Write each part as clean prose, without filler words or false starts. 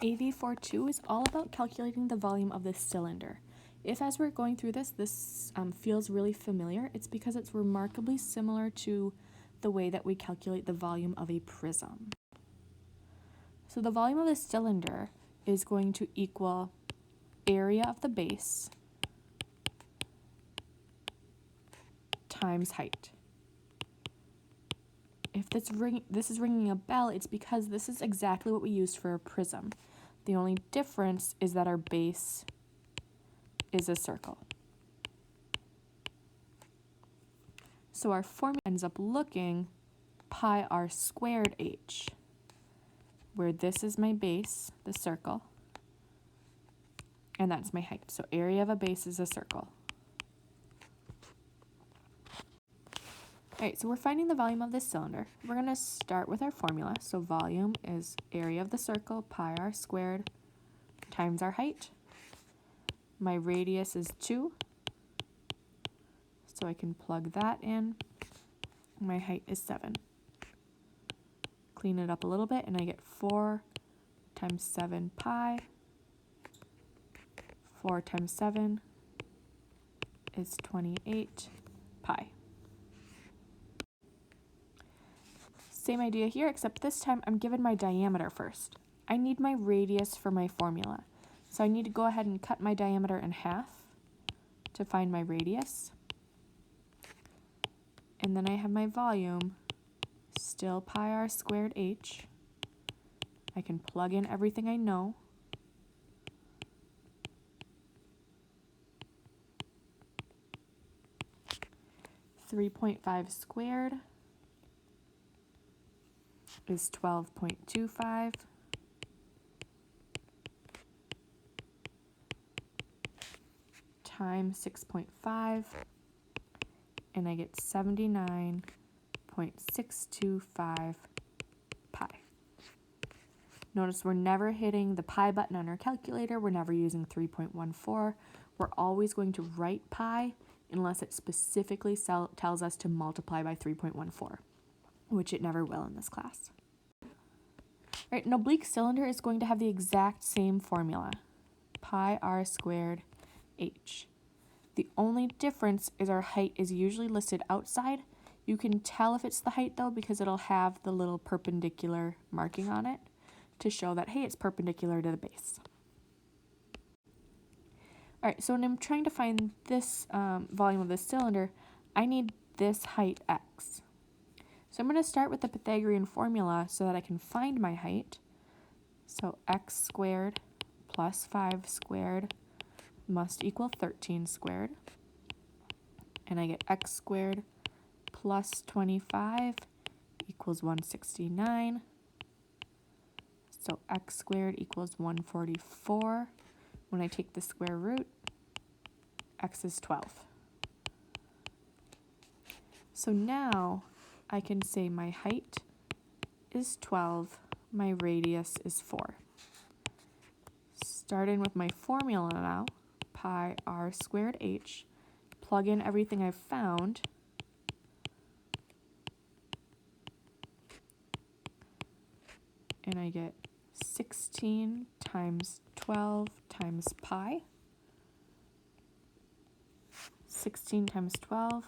AV4-2 is all about calculating the volume of this cylinder. If as we're going through this feels really familiar, it's because it's remarkably similar to the way that we calculate the volume of a prism. So the volume of this cylinder is going to equal area of the base times height. If this is ringing a bell, it's because this is exactly what we used for a prism. The only difference is that our base is a circle. So our formula ends up looking pi r squared h, where this is my base, the circle, and that's my height. So area of a base is a circle. All right, so we're finding the volume of this cylinder. We're going to start with our formula. So volume is area of the circle, pi r squared, times our height. My radius is 2, so I can plug that in. My height is 7. Clean it up a little bit, and I get 4 times 7 pi. 4 times 7 is 28 pi. Same idea here, except this time I'm given my diameter first. I need my radius for my formula. So I need to go ahead and cut my diameter in half to find my radius. And then I have my volume, still pi r squared h. I can plug in everything I know. .5 squared is 12.25. Times 6.5, and I get 79.625 pi. Notice we're never hitting the pi button on our calculator. We're never using 3.14. We're always going to write pi unless it specifically tells us to multiply by 3.14, which it never will in this class. All right, an oblique cylinder is going to have the exact same formula, pi r squared h. The only difference is our height is usually listed outside. You can tell if it's the height though because it'll have the little perpendicular marking on it to show that, hey, it's perpendicular to the base. All right, so when I'm trying to find this volume of this cylinder, I need this height x. So I'm going to start with the Pythagorean formula so that I can find my height. So x squared plus 5 squared must equal 13 squared. And I get x squared plus 25 equals 169. So x squared equals 144. When I take the square root, x is 12. So now I can say my height is 12, my radius is 4. Starting with my formula now, pi r squared h, plug in everything I've found, and I get 16 times 12 times pi. 16 times 12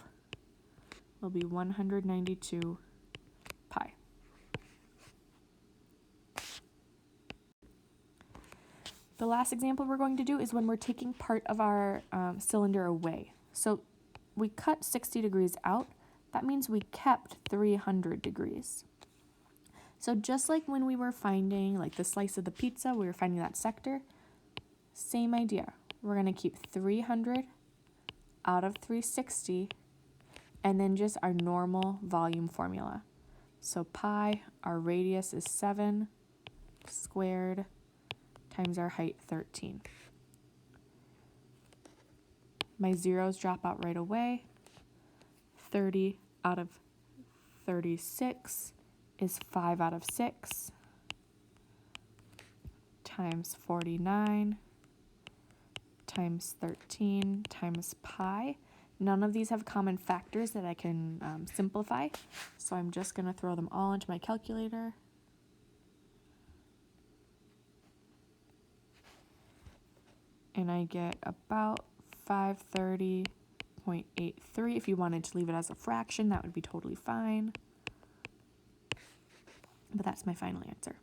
will be 192 pi. The last example we're going to do is when we're taking part of our cylinder away. So we cut 60 degrees out. That means we kept 300 degrees. So just like when we were finding like the slice of the pizza, we were finding that sector, same idea. We're going to keep 300 out of 360 and then just our normal volume formula. So pi, our radius is 7 squared times our height 13. My zeros drop out right away. 30 out of 36 is 5 out of 6 times 49 times 13 times pi. None of these have common factors that I can simplify, so I'm just going to throw them all into my calculator. and I get about 530.83. If you wanted to leave it as a fraction, that would be totally fine. But that's my final answer.